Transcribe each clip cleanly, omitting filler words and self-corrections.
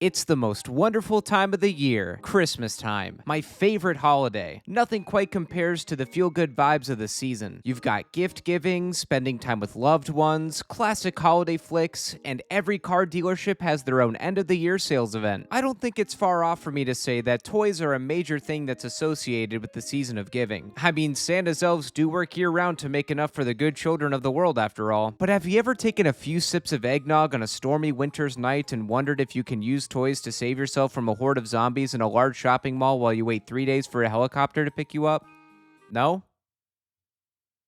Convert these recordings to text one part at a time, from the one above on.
It's the most wonderful time of the year, Christmas time, my favorite holiday. Nothing quite compares to the feel-good vibes of the season. You've got gift giving, spending time with loved ones, classic holiday flicks, and every car dealership has their own end-of-the-year sales event. I don't think it's far off for me to say that toys are a major thing that's associated with the season of giving. I mean, Santa's elves do work year-round to make enough for the good children of the world after all. But have you ever taken a few sips of eggnog on a stormy winter's night and wondered if you can use toys to save yourself from a horde of zombies in a large shopping mall while you wait 3 days for a helicopter to pick you up? No?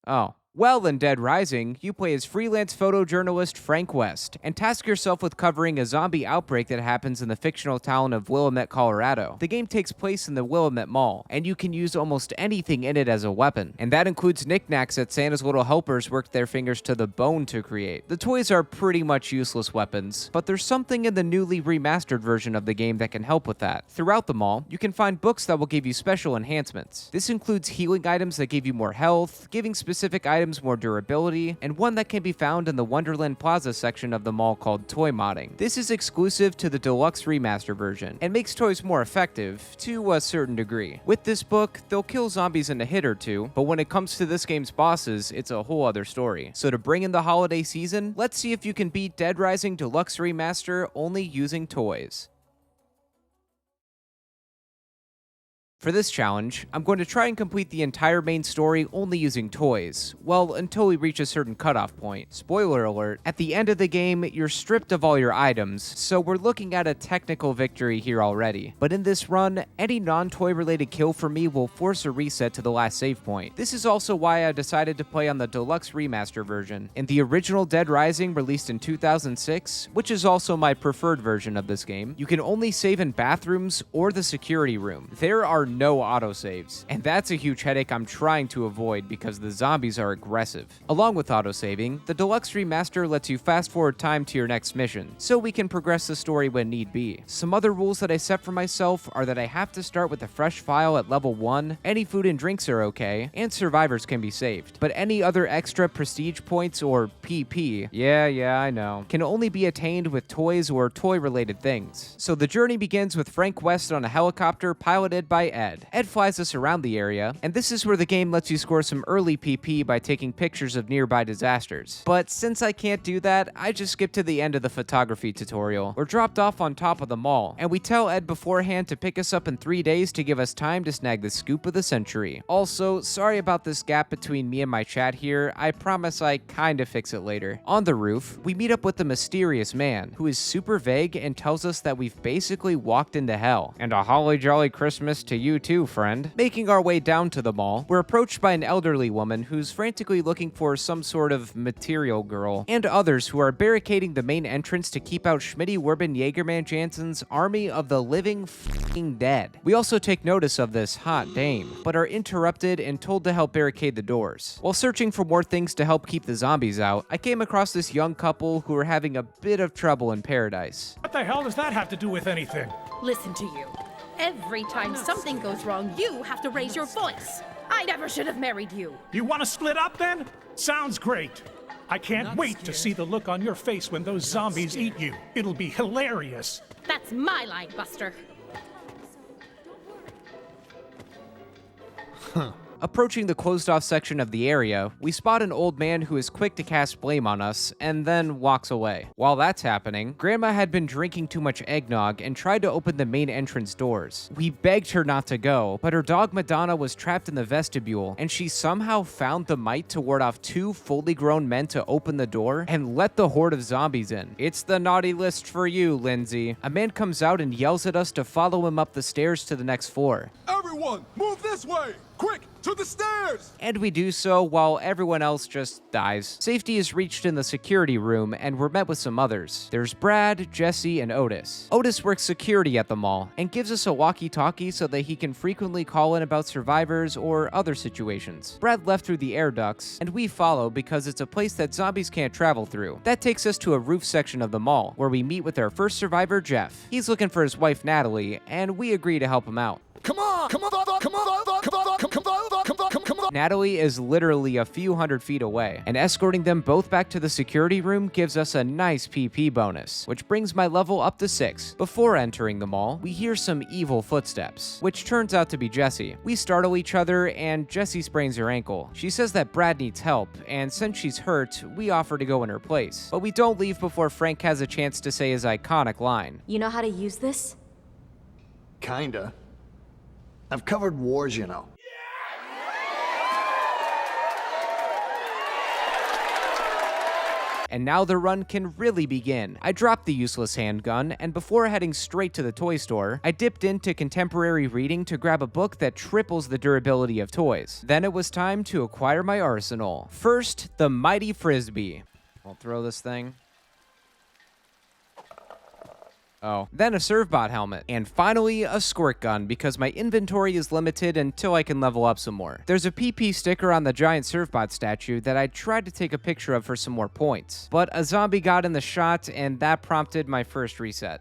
Oh. Well, in Dead Rising, you play as freelance photojournalist Frank West, and task yourself with covering a zombie outbreak that happens in the fictional town of Willamette, Colorado. The game takes place in the Willamette Mall, and you can use almost anything in it as a weapon, and that includes knickknacks that Santa's little helpers worked their fingers to the bone to create. The toys are pretty much useless weapons, but there's something in the newly remastered version of the game that can help with that. Throughout the mall, you can find books that will give you special enhancements. This includes healing items that give you more health, giving specific items more durability, and one that can be found in the Wonderland Plaza section of the mall called Toy Modding. This is exclusive to the Deluxe Remaster version, and makes toys more effective, to a certain degree. With this book, they'll kill zombies in a hit or two, but when it comes to this game's bosses, it's a whole other story. So to bring in the holiday season, let's see if you can beat Dead Rising Deluxe Remaster only using toys. For this challenge, I'm going to try and complete the entire main story only using toys, well, until we reach a certain cutoff point. Spoiler alert, at the end of the game, you're stripped of all your items, so we're looking at a technical victory here already. But in this run, any non-toy related kill for me will force a reset to the last save point. This is also why I decided to play on the Deluxe Remaster version. In the original Dead Rising released in 2006, which is also my preferred version of this game, you can only save in bathrooms or the security room. There are no autosaves, and that's a huge headache I'm trying to avoid because the zombies are aggressive. Along with autosaving, the Deluxe Remaster lets you fast forward time to your next mission, so we can progress the story when need be. Some other rules that I set for myself are that I have to start with a fresh file at level 1, any food and drinks are okay, and survivors can be saved. But any other extra prestige points, or PP, yeah, I know, can only be attained with toys or toy-related things. So the journey begins with Frank West on a helicopter piloted by Ed. Ed flies us around the area, and this is where the game lets you score some early PP by taking pictures of nearby disasters. But since I can't do that, I just skip to the end of the photography tutorial. We're dropped off on top of the mall, and we tell Ed beforehand to pick us up in 3 days to give us time to snag the scoop of the century. Also, sorry about this gap between me and my chat here, I promise I kinda fix it later. On the roof, we meet up with the mysterious man, who is super vague and tells us that we've basically walked into hell. And a holly jolly Christmas to you too, friend. Making our way down to the mall, we're approached by an elderly woman who's frantically looking for some sort of material girl, and others who are barricading the main entrance to keep out Schmitty Werben Jaegerman Jansen's army of the living f***ing dead. We also take notice of this hot dame, but are interrupted and told to help barricade the doors. While searching for more things to help keep the zombies out, I came across this young couple who are having a bit of trouble in paradise. What the hell does that have to do with anything? Listen to you. Every time something goes wrong, you have to raise your voice. I never should have married you. You want to split up then? Sounds great. I can't wait to see the look on your face when those zombies eat you. It'll be hilarious. That's my line, Buster. Approaching the closed-off section of the area, we spot an old man who is quick to cast blame on us, and then walks away. While that's happening, Grandma had been drinking too much eggnog and tried to open the main entrance doors. We begged her not to go, but her dog Madonna was trapped in the vestibule, and she somehow found the might to ward off 2 fully grown men to open the door and let the horde of zombies in. It's the naughty list for you, Lindsay. A man comes out and yells at us to follow him up the stairs to the next floor. Everyone, move this way! Quick, to the stairs! And we do so while everyone else just dies. Safety is reached in the security room, and we're met with some others. There's Brad, Jesse, and Otis. Otis works security at the mall, and gives us a walkie-talkie so that he can frequently call in about survivors or other situations. Brad left through the air ducts, and we follow because it's a place that zombies can't travel through. That takes us to a roof section of the mall, where we meet with our first survivor, Jeff. He's looking for his wife, Natalie, and we agree to help him out. Come on! Come on! Come on! Come on! Come on! Come on! Natalie is literally a few hundred feet away, and escorting them both back to the security room gives us a nice PP bonus, which brings my level up to 6. Before entering the mall, we hear some evil footsteps, which turns out to be Jessie. We startle each other, and Jessie sprains her ankle. She says that Brad needs help, and since she's hurt, we offer to go in her place. But we don't leave before Frank has a chance to say his iconic line. You know how to use this? Kinda. I've covered wars, you know. And now the run can really begin. I dropped the useless handgun, and before heading straight to the toy store, I dipped into contemporary reading to grab a book that triples the durability of toys. Then it was time to acquire my arsenal. First, the mighty Frisbee. I'll throw this thing. Oh. Then a Servbot helmet. And finally, a squirt gun, because my inventory is limited until I can level up some more. There's a PP sticker on the giant Servbot statue that I tried to take a picture of for some more points. But a zombie got in the shot, and that prompted my first reset.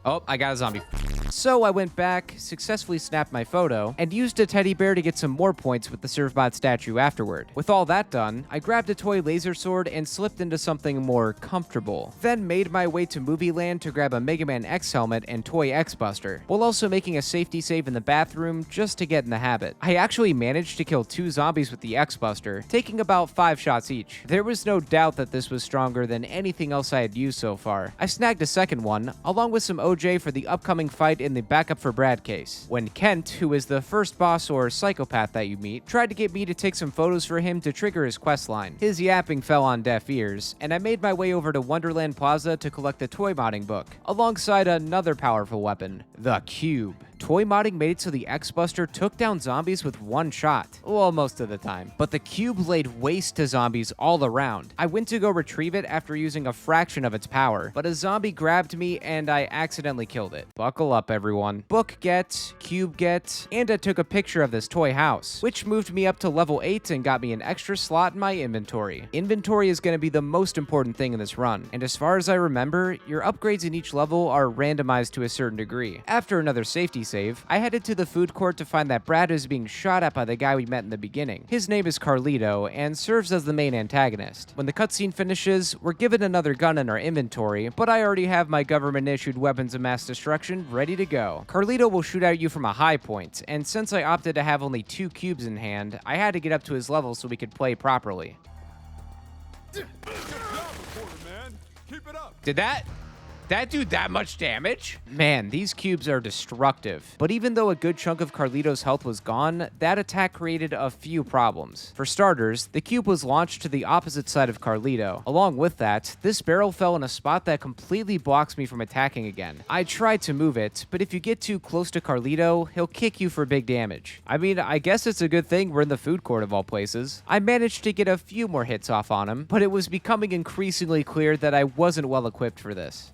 Oh, I got a zombie. So I went back, successfully snapped my photo, and used a teddy bear to get some more points with the Servbot statue afterward. With all that done, I grabbed a toy laser sword and slipped into something more comfortable. Then made my way to Movie Land to grab a Mega Man X helmet and toy X-Buster, while also making a safety save in the bathroom just to get in the habit. I actually managed to kill 2 zombies with the X-Buster, taking about 5 shots each. There was no doubt that this was stronger than anything else I had used so far. I snagged a second one, along with some OJ for the upcoming fight in the backup for Brad case, when Kent, who is the first boss or psychopath that you meet, tried to get me to take some photos for him to trigger his questline. His yapping fell on deaf ears, and I made my way over to Wonderland Plaza to collect the toy modding book, alongside another powerful weapon, the Cube. Toy modding made it so the X-Buster took down zombies with 1 shot. Well, most of the time. But the Cube laid waste to zombies all around. I went to go retrieve it after using a fraction of its power, but a zombie grabbed me and I accidentally killed it. Buckle up, everyone. Book get, Cube get, and I took a picture of this toy house, which moved me up to level 8 and got me an extra slot in my inventory. Inventory is going to be the most important thing in this run, and as far as I remember, your upgrades in each level are randomized to a certain degree. After another safety save, I headed to the food court to find that Brad is being shot at by the guy we met in the beginning. His name is Carlito and serves as the main antagonist. When the cutscene finishes, we're given another gun in our inventory, but I already have my government-issued weapons of mass destruction ready to go. Carlito will shoot at you from a high point, and since I opted to have only 2 cubes in hand, I had to get up to his level so we could play properly. Good job, reporter, man. Keep it up. Did that do that much damage? Man, these cubes are destructive. But even though a good chunk of Carlito's health was gone, that attack created a few problems. For starters, the cube was launched to the opposite side of Carlito. Along with that, this barrel fell in a spot that completely blocks me from attacking again. I tried to move it, but if you get too close to Carlito, he'll kick you for big damage. I mean, I guess it's a good thing we're in the food court of all places. I managed to get a few more hits off on him, but it was becoming increasingly clear that I wasn't well equipped for this.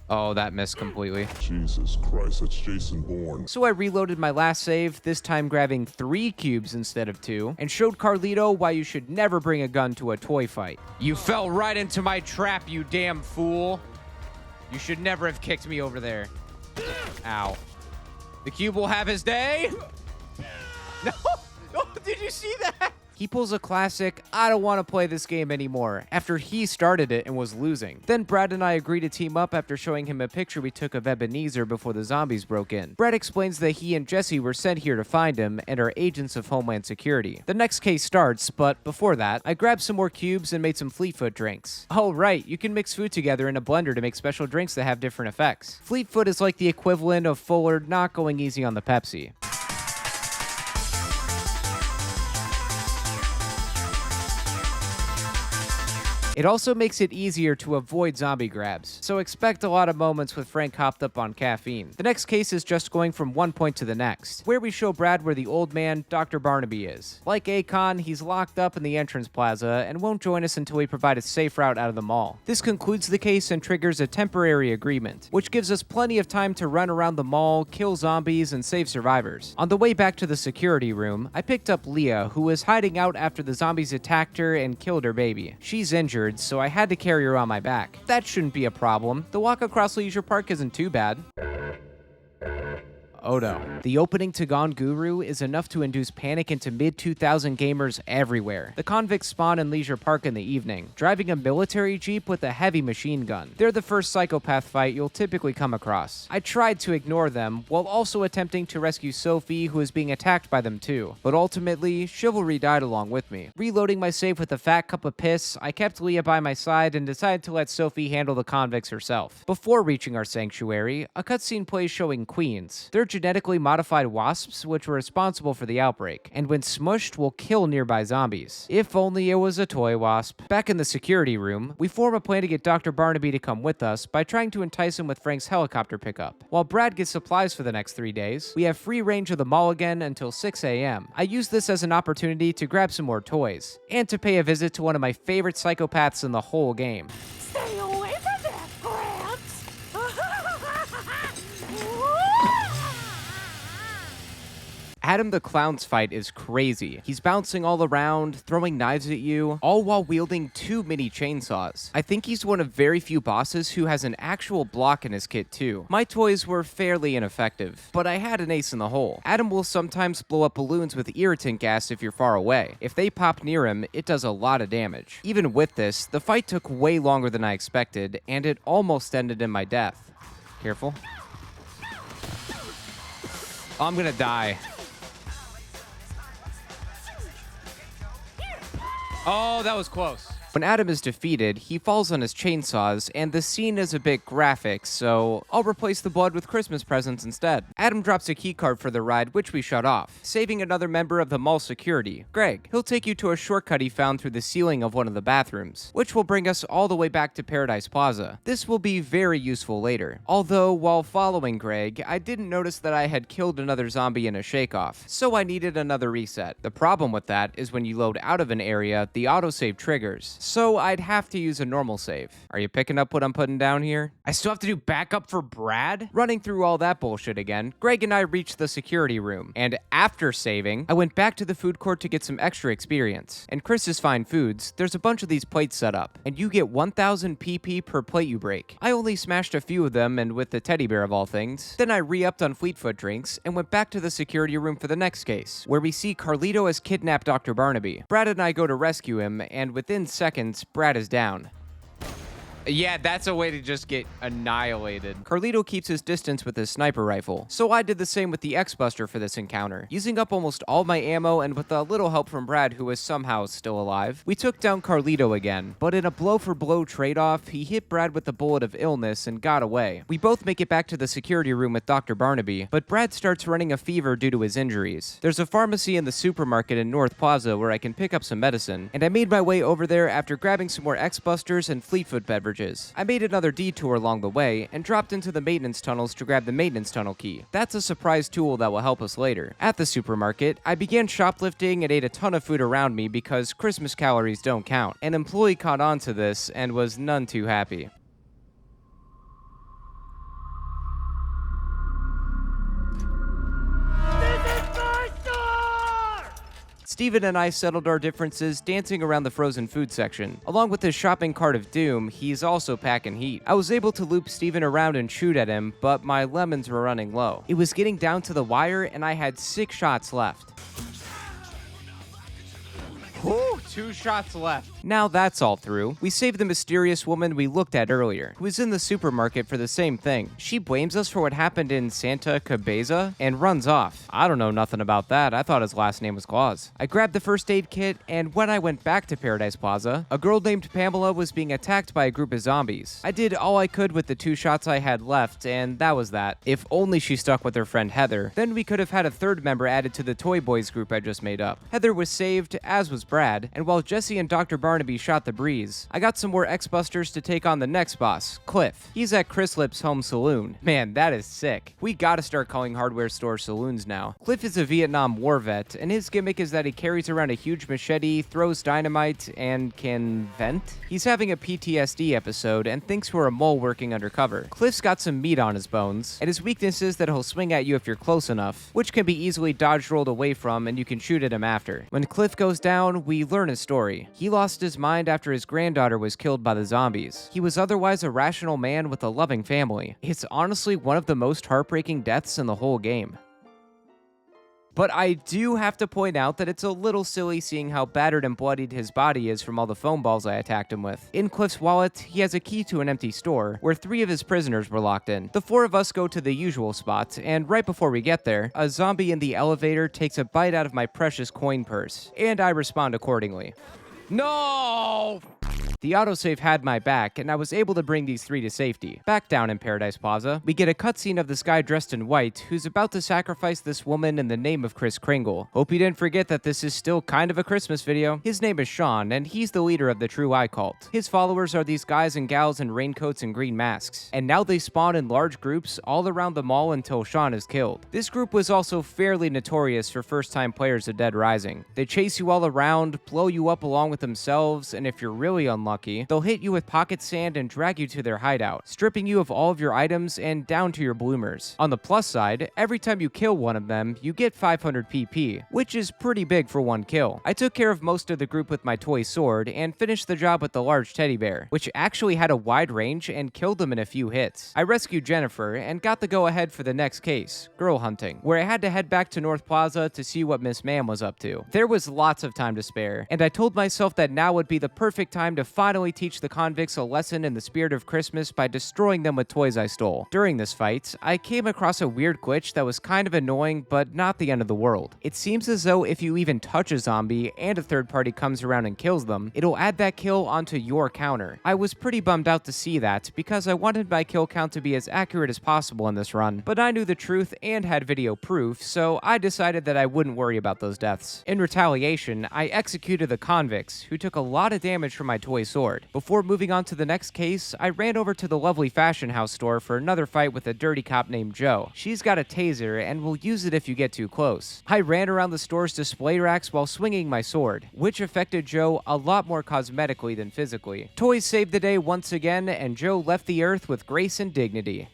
Oh, that missed completely. Jesus Christ, that's Jason Bourne. So I reloaded my last save, this time grabbing 3 cubes instead of 2, and showed Carlito why you should never bring a gun to a toy fight. You fell right into my trap, you damn fool. You should never have kicked me over there. Ow. The cube will have his day. No, oh, did you see that? He pulls a classic, I don't want to play this game anymore, after he started it and was losing. Then Brad and I agree to team up after showing him a picture we took of Ebenezer before the zombies broke in. Brad explains that he and Jesse were sent here to find him and are agents of Homeland Security. The next case starts, but before that, I grabbed some more cubes and made some Fleetfoot drinks. Oh right, you can mix food together in a blender to make special drinks that have different effects. Fleetfoot is like the equivalent of Fuller not going easy on the Pepsi. It also makes it easier to avoid zombie grabs, so expect a lot of moments with Frank hopped up on caffeine. The next case is just going from one point to the next, where we show Brad where the old man, Dr. Barnaby, is. Like Akon, he's locked up in the entrance plaza and won't join us until we provide a safe route out of the mall. This concludes the case and triggers a temporary agreement, which gives us plenty of time to run around the mall, kill zombies, and save survivors. On the way back to the security room, I picked up Leah, who was hiding out after the zombies attacked her and killed her baby. She's injured, so I had to carry her on my back. That shouldn't be a problem. The walk across Leisure Park isn't too bad. Oh no. The opening to Gone Guru is enough to induce panic into mid-2000 gamers everywhere. The convicts spawn in Leisure Park in the evening, driving a military jeep with a heavy machine gun. They're the first psychopath fight you'll typically come across. I tried to ignore them, while also attempting to rescue Sophie, who is being attacked by them too. But ultimately, chivalry died along with me. Reloading my save with a fat cup of piss, I kept Leah by my side and decided to let Sophie handle the convicts herself. Before reaching our sanctuary, a cutscene plays showing queens. They're genetically modified wasps which were responsible for the outbreak, and when smushed will kill nearby zombies. If only it was a toy wasp. Back in the security room, we form a plan to get Dr. Barnaby to come with us by trying to entice him with Frank's helicopter pickup. While Brad gets supplies for the next 3 days, we have free range of the mall again until 6 a.m. I use this as an opportunity to grab some more toys, and to pay a visit to one of my favorite psychopaths in the whole game. Stay away from that, Gramps! Adam the Clown's fight is crazy. He's bouncing all around, throwing knives at you, all while wielding 2 mini chainsaws. I think he's one of very few bosses who has an actual block in his kit too. My toys were fairly ineffective, but I had an ace in the hole. Adam will sometimes blow up balloons with irritant gas if you're far away. If they pop near him, it does a lot of damage. Even with this, the fight took way longer than I expected, and it almost ended in my death. Careful. Oh, I'm gonna die. Oh, that was close. When Adam is defeated, he falls on his chainsaws, and the scene is a bit graphic, so I'll replace the blood with Christmas presents instead. Adam drops a keycard for the ride, which we shut off, saving another member of the mall security, Greg. He'll take you to a shortcut he found through the ceiling of one of the bathrooms, which will bring us all the way back to Paradise Plaza. This will be very useful later. Although, while following Greg, I didn't notice that I had killed another zombie in a shake-off, so I needed another reset. The problem with that is when you load out of an area, the autosave triggers, so I'd have to use a normal save. Are you picking up what I'm putting down here? I still have to do backup for Brad? Running through all that bullshit again, Greg and I reached the security room, and after saving, I went back to the food court to get some extra experience. And Chris's Fine Foods, there's a bunch of these plates set up, and you get 1000 PP per plate you break. I only smashed a few of them, and with the teddy bear of all things. Then I re-upped on Fleetfoot drinks, and went back to the security room for the next case, where we see Carlito has kidnapped Dr. Barnaby. Brad and I go to rescue him, and within seconds, Brad is down. Yeah, that's a way to just get annihilated. Carlito keeps his distance with his sniper rifle, so I did the same with the X-Buster for this encounter. Using up almost all my ammo and with a little help from Brad, who is somehow still alive, we took down Carlito again, but in a blow-for-blow trade-off, he hit Brad with a bullet of illness and got away. We both make it back to the security room with Dr. Barnaby, but Brad starts running a fever due to his injuries. There's a pharmacy in the supermarket in North Plaza where I can pick up some medicine, and I made my way over there after grabbing some more X-Busters and Fleetfoot beverages. I made another detour along the way and dropped into the maintenance tunnels to grab the maintenance tunnel key. That's a surprise tool that will help us later. At the supermarket, I began shoplifting and ate a ton of food around me because Christmas calories don't count. An employee caught on to this and was none too happy. Steven and I settled our differences dancing around the frozen food section. Along with his shopping cart of doom, he's also packing heat. I was able to loop Steven around and shoot at him, but my lemons were running low. It was getting down to the wire and I had 6 shots left. Whew, 2 shots left. Now that's all through. We saved the mysterious woman we looked at earlier, who was in the supermarket for the same thing. She blames us for what happened in Santa Cabeza and runs off. I don't know nothing about that. I thought his last name was Claus. I grabbed the first aid kit, and when I went back to Paradise Plaza, a girl named Pamela was being attacked by a group of zombies. I did all I could with the 2 shots I had left, and that was that. If only she stuck with her friend Heather, then we could have had a 3rd member added to the Toy Boys group I just made up. Heather was saved, as was Brad, and while Jesse and Dr. Barnaby shot the breeze, I got some more X-Busters to take on the next boss, Cliff. He's at Chris Lip's home saloon. Man, that is sick. We gotta start calling hardware stores saloons now. Cliff is a Vietnam War vet, and his gimmick is that he carries around a huge machete, throws dynamite, and can vent? He's having a PTSD episode and thinks we're a mole working undercover. Cliff's got some meat on his bones, and his weakness is that he'll swing at you if you're close enough, which can be easily dodge rolled away from and you can shoot at him after. When Cliff goes down, we learn his unfortunate story. He lost his mind after his granddaughter was killed by the zombies. He was otherwise a rational man with a loving family. It's honestly one of the most heartbreaking deaths in the whole game. But I do have to point out that it's a little silly seeing how battered and bloodied his body is from all the foam balls I attacked him with. In Cliff's wallet, he has a key to an empty store, where 3 of his prisoners were locked in. The 4 of us go to the usual spot, and right before we get there, a zombie in the elevator takes a bite out of my precious coin purse, and I respond accordingly. No! The autosave had my back, and I was able to bring these 3 to safety. Back down in Paradise Plaza, we get a cutscene of this guy dressed in white who's about to sacrifice this woman in the name of Kris Kringle. Hope you didn't forget that this is still kind of a Christmas video. His name is Sean, and he's the leader of the True Eye cult. His followers are these guys and gals in raincoats and green masks, and now they spawn in large groups all around the mall until Sean is killed. This group was also fairly notorious for first-time players of Dead Rising. They chase you all around, blow you up along with themselves, and if you're really unlucky, they'll hit you with pocket sand and drag you to their hideout, stripping you of all of your items and down to your bloomers. On the plus side, every time you kill one of them, you get 500 PP, which is pretty big for one kill. I took care of most of the group with my toy sword and finished the job with the large teddy bear, which actually had a wide range and killed them in a few hits. I rescued Jennifer and got the go-ahead for the next case, girl hunting, where I had to head back to North Plaza to see what Miss Ma'am was up to. There was lots of time to spare, and I told myself that now would be the perfect time to finally teach the convicts a lesson in the spirit of Christmas by destroying them with toys I stole. During this fight, I came across a weird glitch that was kind of annoying, but not the end of the world. It seems as though if you even touch a zombie and a third party comes around and kills them, it'll add that kill onto your counter. I was pretty bummed out to see that because I wanted my kill count to be as accurate as possible in this run, but I knew the truth and had video proof, so I decided that I wouldn't worry about those deaths. In retaliation, I executed the convicts, who took a lot of damage from my toy sword. Before moving on to the next case, I ran over to the lovely fashion house store for another fight with a dirty cop named Joe. She's got a taser and will use it if you get too close. I ran around the store's display racks while swinging my sword, which affected Joe a lot more cosmetically than physically. Toys saved the day once again, and Joe left the earth with grace and dignity.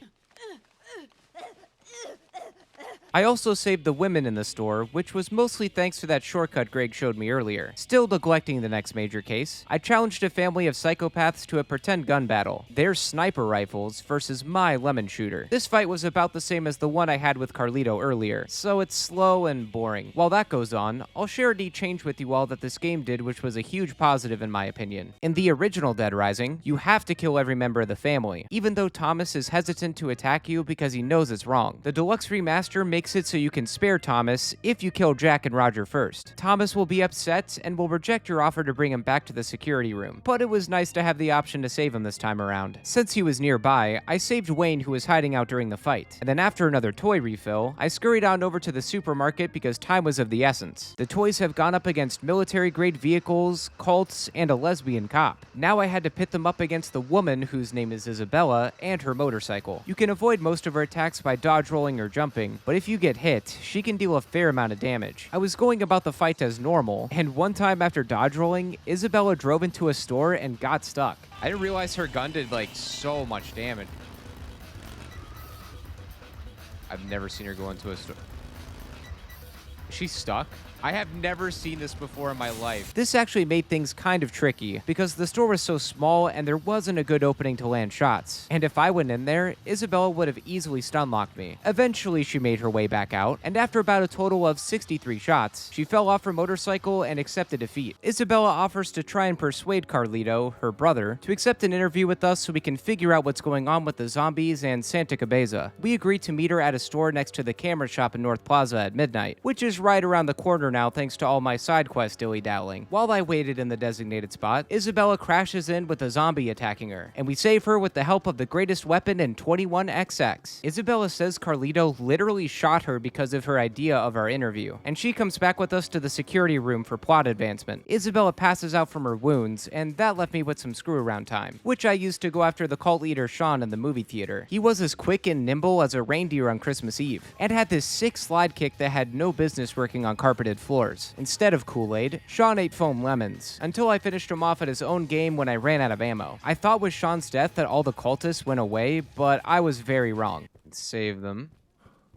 I also saved the women in the store, which was mostly thanks to that shortcut Greg showed me earlier. Still neglecting the next major case, I challenged a family of psychopaths to a pretend gun battle. Their sniper rifles versus my lemon shooter. This fight was about the same as the one I had with Carlito earlier, so it's slow and boring. While that goes on, I'll share a neat change with you all that this game did, which was a huge positive in my opinion. In the original Dead Rising, you have to kill every member of the family, even though Thomas is hesitant to attack you because he knows it's wrong. The Deluxe Remaster makes it so you can spare Thomas if you kill Jack and Roger first. Thomas will be upset and will reject your offer to bring him back to the security room, but it was nice to have the option to save him this time around. Since he was nearby, I saved Wayne, who was hiding out during the fight, and then after another toy refill, I scurried on over to the supermarket because time was of the essence. The toys have gone up against military-grade vehicles, cults, and a lesbian cop. Now I had to pit them up against the woman, whose name is Isabella, and her motorcycle. You can avoid most of her attacks by dodge rolling or jumping, but if you get hit, she can deal a fair amount of damage. I was going about the fight as normal, and one time after dodge rolling, Isabella drove into a store and got stuck. I didn't realize her gun did like so much damage. I've never seen her go into a store. She's stuck? I have never seen this before in my life. This actually made things kind of tricky because the store was so small and there wasn't a good opening to land shots. And if I went in there, Isabella would have easily stun-locked me. Eventually, she made her way back out, and after about a total of 63 shots, she fell off her motorcycle and accepted defeat. Isabella offers to try and persuade Carlito, her brother, to accept an interview with us so we can figure out what's going on with the zombies and Santa Cabeza. We agreed to meet her at a store next to the camera shop in North Plaza at midnight, which is right around the corner now thanks to all my side quest dilly-dallying. While I waited in the designated spot, Isabella crashes in with a zombie attacking her, and we save her with the help of the greatest weapon in 21XX. Isabella says Carlito literally shot her because of her idea of our interview, and she comes back with us to the security room for plot advancement. Isabella passes out from her wounds, and that left me with some screw-around time, which I used to go after the cult leader Sean in the movie theater. He was as quick and nimble as a reindeer on Christmas Eve, and had this sick slide kick that had no business working on carpeted floors. Instead of Kool-Aid, Sean ate foam lemons, until I finished him off at his own game when I ran out of ammo. I thought with Sean's death that all the cultists went away, but I was very wrong. Save them.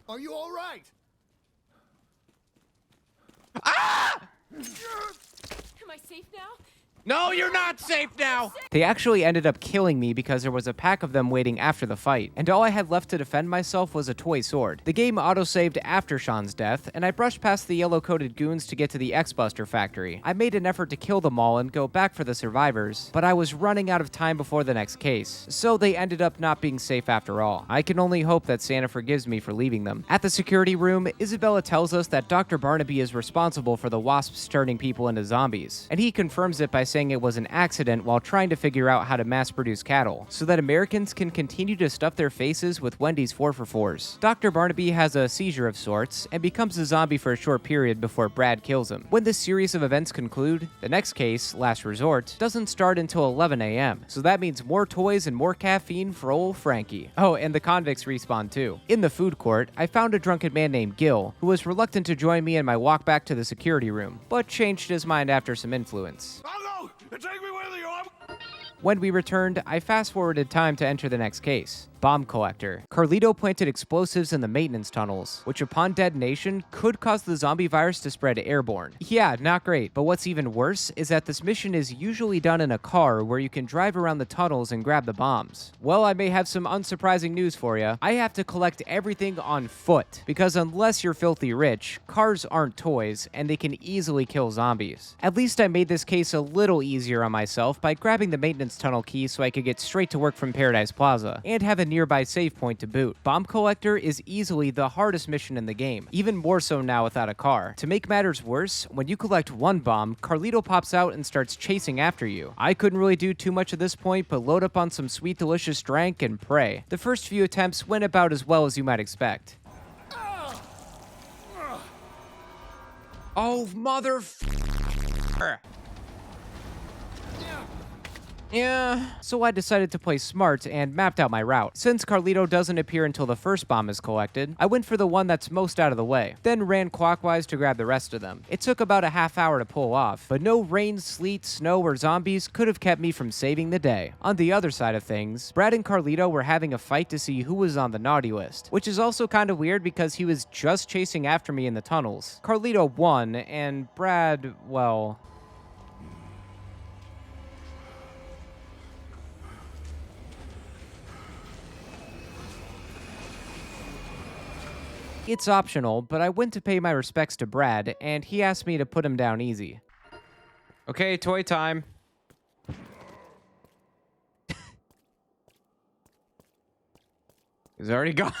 Are you all right? Am I safe now? No, you're not safe now! They actually ended up killing me because there was a pack of them waiting after the fight, and all I had left to defend myself was a toy sword. The game autosaved after Sean's death, and I brushed past the yellow-coated goons to get to the X-Buster factory. I made an effort to kill them all and go back for the survivors, but I was running out of time before the next case, so they ended up not being safe after all. I can only hope that Santa forgives me for leaving them. At the security room, Isabella tells us that Dr. Barnaby is responsible for the wasps turning people into zombies, and he confirms it by saying it was an accident while trying to figure out how to mass-produce cattle, so that Americans can continue to stuff their faces with Wendy's 4-for-4s. Dr. Barnaby has a seizure of sorts, and becomes a zombie for a short period before Brad kills him. When this series of events conclude, the next case, Last Resort, doesn't start until 11 a.m., so that means more toys and more caffeine for old Frankie. Oh, and the convicts respawn too. In the food court, I found a drunken man named Gil, who was reluctant to join me in my walk back to the security room, but changed his mind after some influence. I'll go! Take me with you! When we returned, I fast-forwarded time to enter the next case. Bomb collector. Carlito planted explosives in the maintenance tunnels, which upon detonation could cause the zombie virus to spread airborne. Yeah, not great, but what's even worse is that this mission is usually done in a car where you can drive around the tunnels and grab the bombs. Well, I may have some unsurprising news for you. I have to collect everything on foot, because unless you're filthy rich, cars aren't toys, and they can easily kill zombies. At least I made this case a little easier on myself by grabbing the maintenance tunnel key so I could get straight to work from Paradise Plaza, and have a nearby save point to boot. Bomb collector is easily the hardest mission in the game, even more so now without a car. To make matters worse, when you collect one bomb, Carlito pops out and starts chasing after you. I couldn't really do too much at this point, but load up on some sweet delicious drink and pray. The first few attempts went about as well as you might expect. Oh, mother Yeah, so I decided to play smart and mapped out my route. Since Carlito doesn't appear until the first bomb is collected, I went for the one that's most out of the way, then ran clockwise to grab the rest of them. It took about a half hour to pull off, but no rain, sleet, snow, or zombies could have kept me from saving the day. On the other side of things, Brad and Carlito were having a fight to see who was on the naughty list, which is also kind of weird because he was just chasing after me in the tunnels. Carlito won, and Brad, well... It's optional, but I went to pay my respects to Brad, and he asked me to put him down easy. Okay, toy time. He's already gone.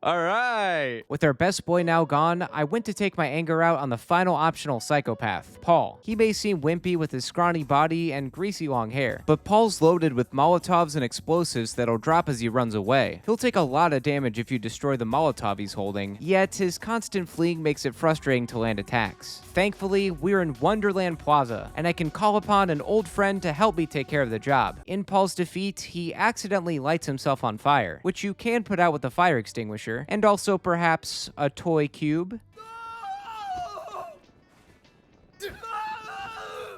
All right. With our best boy now gone, I went to take my anger out on the final optional psychopath, Paul. He may seem wimpy with his scrawny body and greasy long hair, but Paul's loaded with Molotovs and explosives that'll drop as he runs away. He'll take a lot of damage if you destroy the Molotov he's holding, yet his constant fleeing makes it frustrating to land attacks. Thankfully, we're in Wonderland Plaza, and I can call upon an old friend to help me take care of the job. In Paul's defeat, he accidentally lights himself on fire, which you can put out with a fire extinguisher, and also perhaps a toy cube.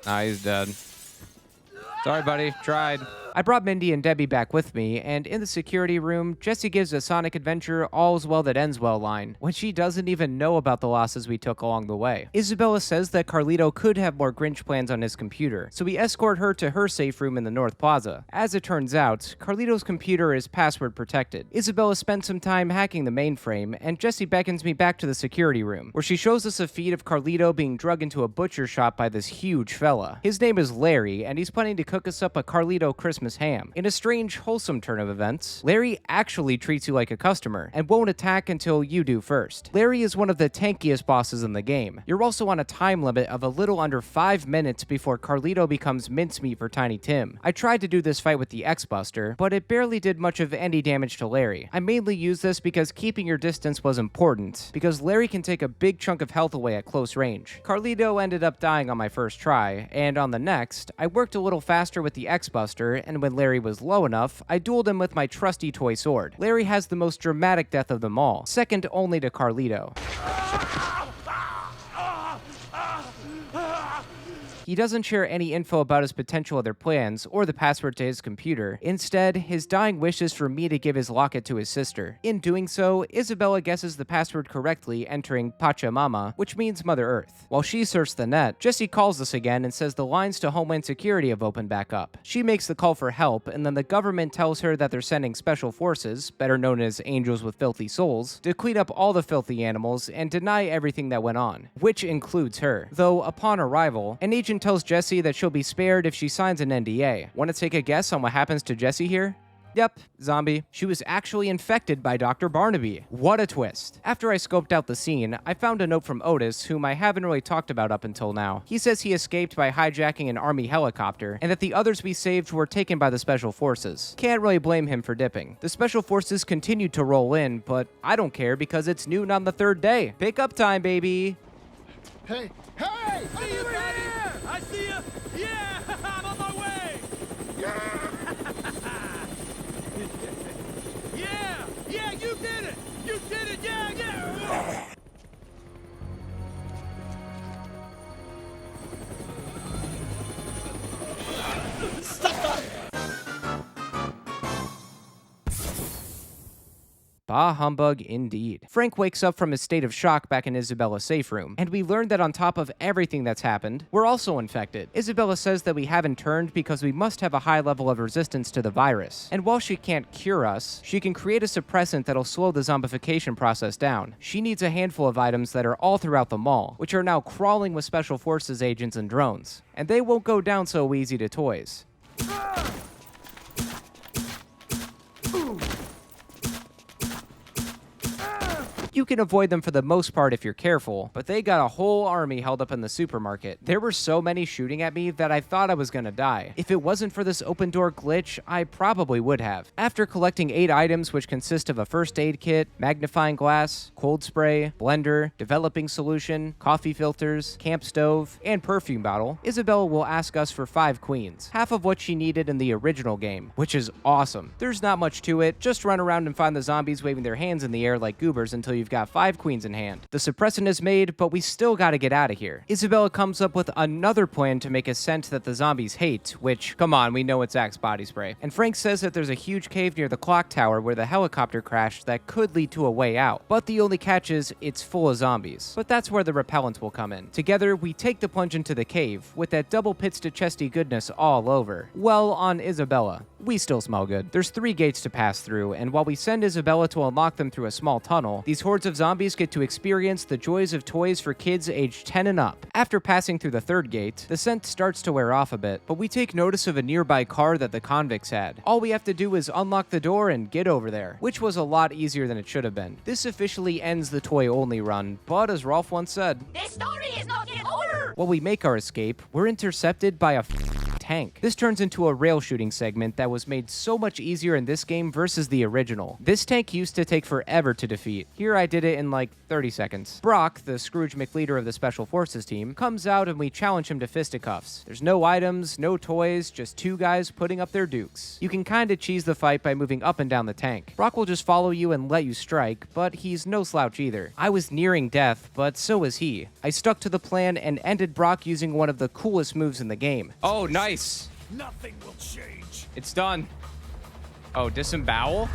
Ah, he's dead. Sorry, buddy. Tried. I brought Mindy and Debbie back with me, and in the security room, Jessie gives a Sonic Adventure all's well that ends well line, when she doesn't even know about the losses we took along the way. Isabella says that Carlito could have more Grinch plans on his computer, so we escort her to her safe room in the North Plaza. As it turns out, Carlito's computer is password protected. Isabella spent some time hacking the mainframe, and Jessie beckons me back to the security room, where she shows us a feed of Carlito being drugged into a butcher shop by this huge fella. His name is Larry, and he's planning to cook us up a Carlito Christmas ham. In a strange, wholesome turn of events, Larry actually treats you like a customer, and won't attack until you do first. Larry is one of the tankiest bosses in the game. You're also on a time limit of a little under 5 minutes before Carlito becomes mincemeat for Tiny Tim. I tried to do this fight with the X-Buster, but it barely did much of any damage to Larry. I mainly used this because keeping your distance was important, because Larry can take a big chunk of health away at close range. Carlito ended up dying on my first try, and on the next, I worked a little faster with the X-Buster, and when Larry was low enough, I dueled him with my trusty toy sword. Larry has the most dramatic death of them all, second only to Carlito. He doesn't share any info about his potential other plans or the password to his computer. Instead, his dying wish is for me to give his locket to his sister. In doing so, Isabella guesses the password correctly, entering Pachamama, which means Mother Earth. While she surfs the net, Jessie calls us again and says the lines to Homeland Security have opened back up. She makes the call for help, and then the government tells her that they're sending special forces, better known as Angels with Filthy Souls, to clean up all the filthy animals and deny everything that went on, which includes her. Though, upon arrival, an agent tells Jessie that she'll be spared if she signs an NDA. Want to take a guess on what happens to Jessie here? Yep, zombie. She was actually infected by Dr. Barnaby. What a twist. After I scoped out the scene, I found a note from Otis, whom I haven't really talked about up until now. He says he escaped by hijacking an army helicopter, and that the others we saved were taken by the special forces. Can't really blame him for dipping. The special forces continued to roll in, but I don't care because it's noon on the third day. Pick up time, baby. Hey! See you right here! I see you! Yeah! I'm on my way! Yeah! Yeah, you did it! You did it! Yeah! Bah humbug indeed. Frank wakes up from his state of shock back in Isabella's safe room, and we learn that on top of everything that's happened, we're also infected. Isabella says that we haven't turned because we must have a high level of resistance to the virus. And while she can't cure us, she can create a suppressant that'll slow the zombification process down. She needs a handful of items that are all throughout the mall, which are now crawling with special forces agents and drones. And they won't go down so easy to toys. You can avoid them for the most part if you're careful, but they got a whole army held up in the supermarket. There were so many shooting at me that I thought I was gonna die. If it wasn't for this open door glitch, I probably would have. After collecting 8 items which consist of a first aid kit, magnifying glass, cold spray, blender, developing solution, coffee filters, camp stove, and perfume bottle, Isabella will ask us for 5 queens, half of what she needed in the original game, which is awesome. There's not much to it, just run around and find the zombies waving their hands in the air like goobers until you've got 5 queens in hand. The suppressant is made, but we still gotta get out of here. Isabella comes up with another plan to make a scent that the zombies hate, which, come on, we know it's Axe body spray. And Frank says that there's a huge cave near the clock tower where the helicopter crashed that could lead to a way out. But the only catch is it's full of zombies. But that's where the repellents will come in. Together, we take the plunge into the cave, with that double pits to chesty goodness all over. Well, on Isabella. We still smell good. There's 3 gates to pass through, and while we send Isabella to unlock them through a small tunnel, these hordes of zombies get to experience the joys of toys for kids aged 10 and up. After passing through the 3rd gate, the scent starts to wear off a bit, but we take notice of a nearby car that the convicts had. All we have to do is unlock the door and get over there, which was a lot easier than it should have been. This officially ends the toy-only run, but as Rolf once said, This story is not yet over! while we make our escape, we're intercepted by a tank. This turns into a rail shooting segment that was made so much easier in this game versus the original. This tank used to take forever to defeat. Here I did it in like 30 seconds. Brock, the Scrooge McLeader of the Special Forces team, comes out and we challenge him to fisticuffs. There's no items, no toys, just 2 guys putting up their dukes. You can kinda cheese the fight by moving up and down the tank. Brock will just follow you and let you strike, but he's no slouch either. I was nearing death, but so was he. I stuck to the plan and ended Brock using one of the coolest moves in the game. Oh, nice! Nothing will change. It's done. Oh, disembowel?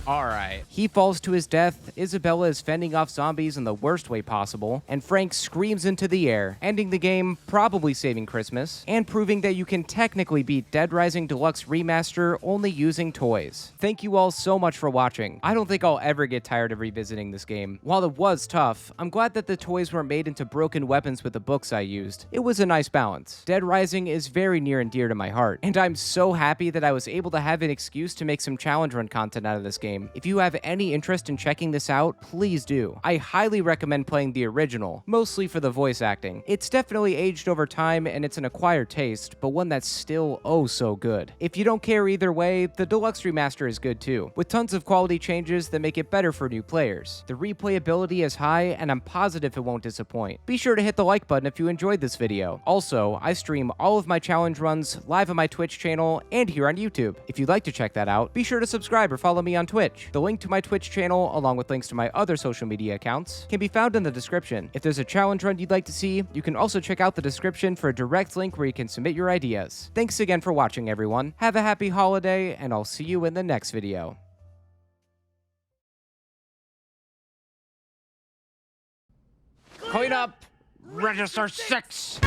Alright. He falls to his death, Isabella is fending off zombies in the worst way possible, and Frank screams into the air, ending the game, probably saving Christmas, and proving that you can technically beat Dead Rising Deluxe Remaster only using toys. Thank you all so much for watching. I don't think I'll ever get tired of revisiting this game. While it was tough, I'm glad that the toys weren't made into broken weapons with the books I used. It was a nice balance. Dead Rising is very near and dear to my heart, and I'm so happy that I was able to have an excuse to make some challenge run content out of this game. If you have any interest in checking this out, please do. I highly recommend playing the original, mostly for the voice acting. It's definitely aged over time and it's an acquired taste, but one that's still oh so good. If you don't care either way, the Deluxe Remaster is good too, with tons of quality changes that make it better for new players. The replayability is high and I'm positive it won't disappoint. Be sure to hit the like button if you enjoyed this video. Also, I stream all of my challenge runs live on my Twitch channel and here on YouTube. If you'd like to check that out, be sure to subscribe or follow me on Twitch. Twitch. The link to my Twitch channel, along with links to my other social media accounts, can be found in the description. If there's a challenge run you'd like to see, you can also check out the description for a direct link where you can submit your ideas. Thanks again for watching, everyone. Have a happy holiday, and I'll see you in the next video. Clean up! Register 6!